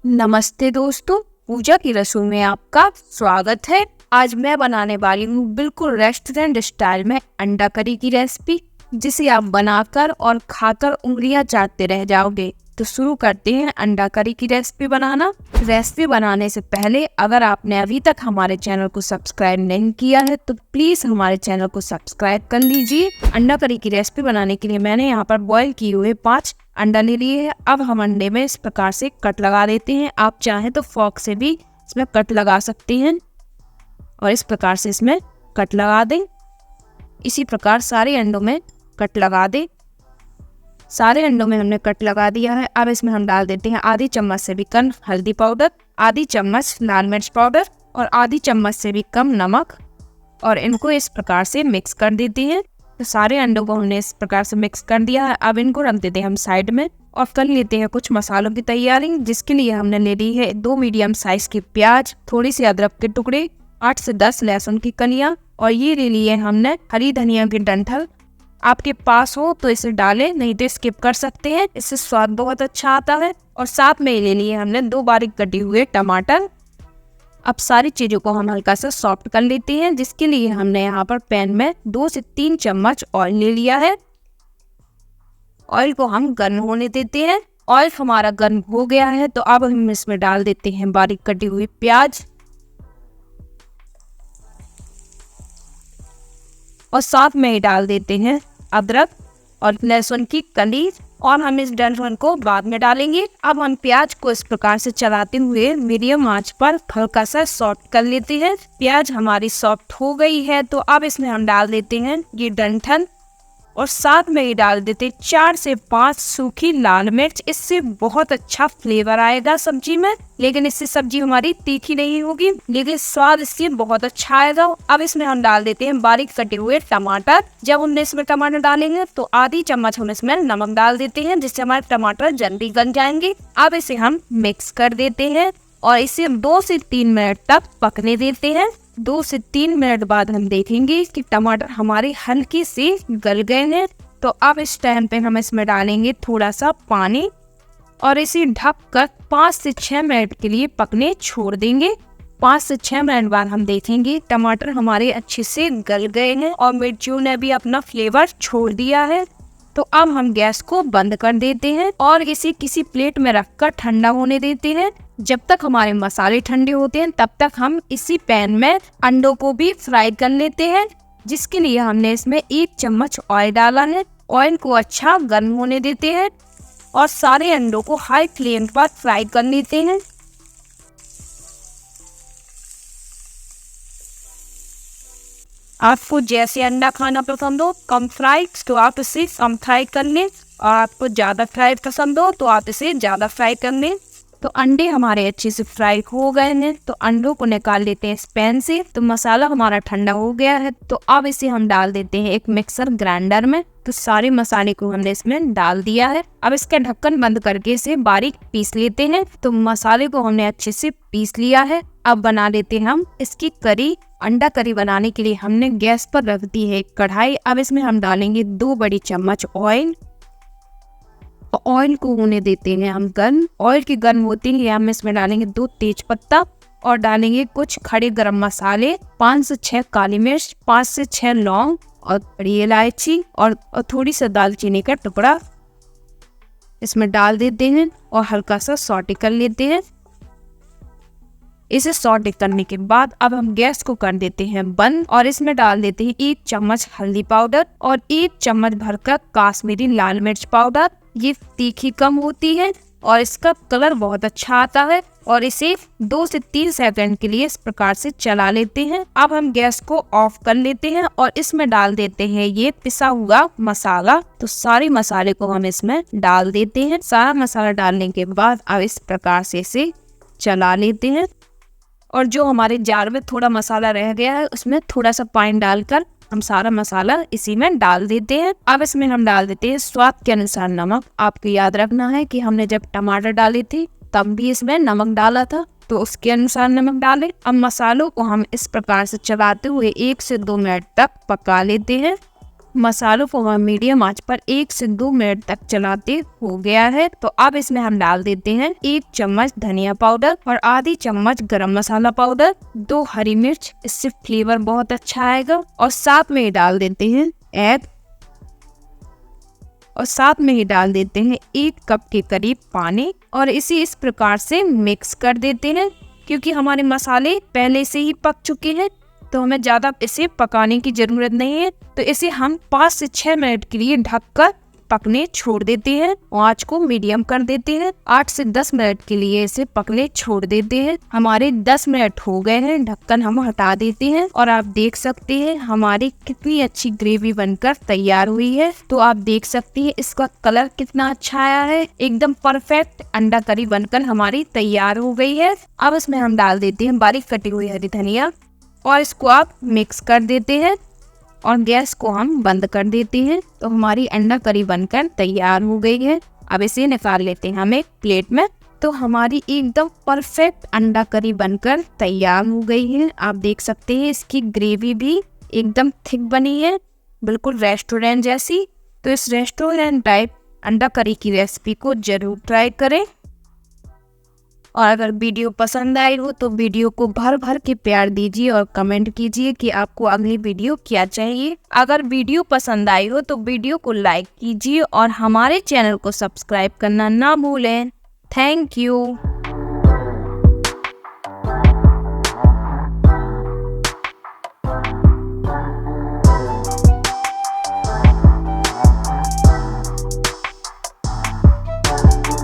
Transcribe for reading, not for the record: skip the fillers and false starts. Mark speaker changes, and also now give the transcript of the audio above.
Speaker 1: नमस्ते दोस्तों, पूजा की रसोई में आपका स्वागत है। आज मैं बनाने वाली हूँ बिल्कुल रेस्टोरेंट स्टाइल में अंडा करी की रेसिपी, जिसे आप बनाकर और खाकर उंगलियां चाटते रह जाओगे। तो शुरू करते हैं अंडा करी की रेसिपी बनाना। रेसिपी बनाने से पहले अगर आपने अभी तक हमारे चैनल को सब्सक्राइब नहीं किया है तो प्लीज हमारे चैनल को सब्सक्राइब कर लीजिए। अंडा करी की रेसिपी बनाने के लिए मैंने यहाँ पर बॉईल किए हुए 5 अंडा ले लिए है। अब हम अंडे में इस प्रकार से कट लगा देते हैं। आप चाहें तो फॉर्क से भी इसमें कट लगा सकते हैं और इस प्रकार से इसमें कट लगा दें। इसी प्रकार सारे अंडों में कट लगा दें। सारे अंडों में हमने कट लगा दिया है। अब इसमें हम डाल देते हैं आधी चम्मच से भी कम हल्दी पाउडर, आधी चम्मच लाल मिर्च पाउडर और आधी चम्मच से भी कम नमक, और इनको इस प्रकार से मिक्स कर देते हैं। तो सारे अंडों को हमने इस प्रकार से मिक्स कर दिया है। अब इनको रख देते हैं हम साइड में और कर लेते हैं कुछ मसालों की तैयारी, जिसके लिए हमने ले ली है 2 मीडियम साइज की प्याज, थोड़ी सी अदरक के टुकड़े, 8 से 10 लहसुन की कलियां, और ये ले लिए हमने हरी धनिया की डंठल। आपके पास हो तो इसे डालें, नहीं तो स्किप कर सकते हैं, इससे स्वाद बहुत अच्छा आता है। और साथ में ले लिए हमने 2 बारीक कटे हुए टमाटर। अब सारी चीज़ों को हम हल्का सा सॉफ्ट कर लेते हैं, जिसके लिए हमने यहाँ पर पैन में 2 से 3 चम्मच ऑयल ले लिया है। ऑयल को हम गर्म होने देते हैं। ऑयल हमारा गर्म हो गया है तो अब हम इसमें डाल देते हैं बारीक कटी हुई प्याज और साथ में ही डाल देते हैं अदरक और लहसुन की कली, और हम इस डंठल को बाद में डालेंगे। अब हम प्याज को इस प्रकार से चलाते हुए मीडियम आंच पर हल्का सा सॉफ्ट कर लेते हैं। प्याज हमारी सॉफ्ट हो गई है तो अब इसमें हम डाल देते हैं ये डंठल और साथ में ही डाल देते 4 से 5 सूखी लाल मिर्च। इससे बहुत अच्छा फ्लेवर आएगा सब्जी में, लेकिन इससे सब्जी हमारी तीखी नहीं होगी, लेकिन स्वाद इससे बहुत अच्छा आएगा। अब इसमें हम डाल देते हैं बारीक कटे हुए टमाटर। जब हमने इसमें टमाटर डालेंगे तो आधी चम्मच हम इसमें नमक डाल देते हैं, जिससे हमारे टमाटर जल्दी गल जाएंगे। अब इसे हम मिक्स कर देते हैं और इसे 2 से 3 मिनट तक पकने देते हैं। 2 से 3 मिनट बाद हम देखेंगे कि टमाटर हमारे हल्के से गल गए हैं। तो अब इस टाइम पे हम इसमें डालेंगे थोड़ा सा पानी और इसे ढककर 5 से 6 मिनट के लिए पकने छोड़ देंगे। 5 से 6 मिनट बाद हम देखेंगे टमाटर हमारे अच्छे से गल गए हैं और मिर्चियों ने भी अपना फ्लेवर छोड़ दिया है। तो अब हम गैस को बंद कर देते हैं और इसे किसी प्लेट में रखकर ठंडा होने देते हैं। जब तक हमारे मसाले ठंडे होते हैं तब तक हम इसी पैन में अंडों को भी फ्राई कर लेते हैं, जिसके लिए हमने इसमें 1 चम्मच ऑयल डाला है। ऑयल को अच्छा गर्म होने देते हैं और सारे अंडों को हाई फ्लेम पर फ्राई कर लेते हैं। आपको जैसे अंडा खाना पसंद हो कम फ्राई तो आप इसे कम फ्राई कर लें, और आपको ज़्यादा फ्राई पसंद हो तो आप इसे ज़्यादा फ्राई कर लें। तो अंडे हमारे अच्छे से फ्राई हो गए हैं तो अंडों को निकाल लेते हैं इस पैन से। तो मसाला हमारा ठंडा हो गया है तो अब इसे हम डाल देते हैं एक मिक्सर ग्राइंडर में। तो सारे मसाले को हमने इसमें डाल दिया है। अब इसका ढक्कन बंद करके इसे बारीक पीस लेते हैं। तो मसाले को हमने अच्छे से पीस लिया है। अब बना लेते हैं हम इसकी करी। अंडा करी बनाने के लिए हमने गैस पर रख दी है एक कढ़ाई। अब इसमें हम डालेंगे 2 बड़ी चम्मच ऑयल। ऑयल को होने देते हैं हम गर्म। ऑयल की गर्म होते ही हम इसमें डालेंगे 2 तेज पत्ता और डालेंगे कुछ खड़े गरम मसाले, 5 से 6 काली मिर्च, 5 से 6 लौंग और बड़ी इलायची और थोड़ी सा दालचीनी का टुकड़ा इसमें डाल देते हैं और हल्का सा सौटे कर लेते हैं। इसे सौटे करने के बाद अब हम गैस को कर देते हैं बंद और इसमें डाल देते हैं 1 चम्मच हल्दी पाउडर और 1 चम्मच भरकर काश्मीरी लाल मिर्च पाउडर। ये तीखी कम होती है और इसका कलर बहुत अच्छा आता है। और इसे 2 से 3 सेकंड के लिए इस प्रकार से चला लेते हैं। अब हम गैस को ऑफ कर लेते हैं और इसमें डाल देते हैं ये पिसा हुआ मसाला। तो सारे मसाले को हम इसमें डाल देते हैं। सारा मसाला डालने के बाद अब इस प्रकार से इसे चला लेते हैं और जो हमारे जार में थोड़ा मसाला रह गया है उसमें थोड़ा सा पानी डालकर हम सारा मसाला इसी में डाल देते हैं। अब इसमें हम डाल देते हैं स्वाद के अनुसार नमक। आपको याद रखना है कि हमने जब टमाटर डाले थे तब भी इसमें नमक डाला था, तो उसके अनुसार नमक डालें। अब मसालों को हम इस प्रकार से चलाते हुए 1 से 2 मिनट तक पका लेते हैं। मसालों को हम मीडियम आंच पर 1 से 2 मिनट तक चलाते हो गया है। तो अब इसमें हम डाल देते हैं 1 चम्मच धनिया पाउडर और आधी चम्मच गरम मसाला पाउडर, 2 हरी मिर्च, इससे फ्लेवर बहुत अच्छा आएगा। और साथ में ही डाल देते हैं एग और साथ में ही डाल देते हैं 1 कप के करीब पानी और इसे इस प्रकार से मिक्स कर देते हैं। क्योंकि हमारे मसाले पहले से ही पक चुके हैं तो हमें ज़्यादा इसे पकाने की ज़रूरत नहीं है। तो इसे हम 5 से 6 मिनट के लिए ढककर पकने छोड़ देते हैं। आंच को मीडियम कर देते हैं। 8 से 10 मिनट के लिए इसे पकने छोड़ देते हैं। हमारे 10 मिनट हो गए हैं, ढक्कन हम हटा देते हैं और आप देख सकते हैं हमारी कितनी अच्छी ग्रेवी बनकर तैयार हुई है। तो आप देख सकते हैं इसका कलर कितना अच्छा आया है, एकदम परफेक्ट अंडा करी बनकर हमारी तैयार हो गई है। अब इसमें हम डाल देते हैं बारीक कटी हुई हरी धनिया और इसको आप मिक्स कर देते हैं और गैस को हम बंद कर देते हैं। तो हमारी अंडा करी बनकर तैयार हो गई है। अब इसे निकाल लेते हैं हम एक प्लेट में। तो हमारी एकदम परफेक्ट अंडा करी बनकर तैयार हो गई है। आप देख सकते हैं इसकी ग्रेवी भी एकदम थिक बनी है, बिल्कुल रेस्टोरेंट जैसी। तो इस रेस्टोरेंट टाइप अंडा करी की रेसिपी को जरूर ट्राई करें। और अगर वीडियो पसंद आई हो तो वीडियो को भर भर के प्यार दीजिए और कमेंट कीजिए कि आपको अगली वीडियो क्या चाहिए। अगर वीडियो पसंद आई हो तो वीडियो को लाइक कीजिए और हमारे चैनल को सब्सक्राइब करना ना भूलें। Thank you.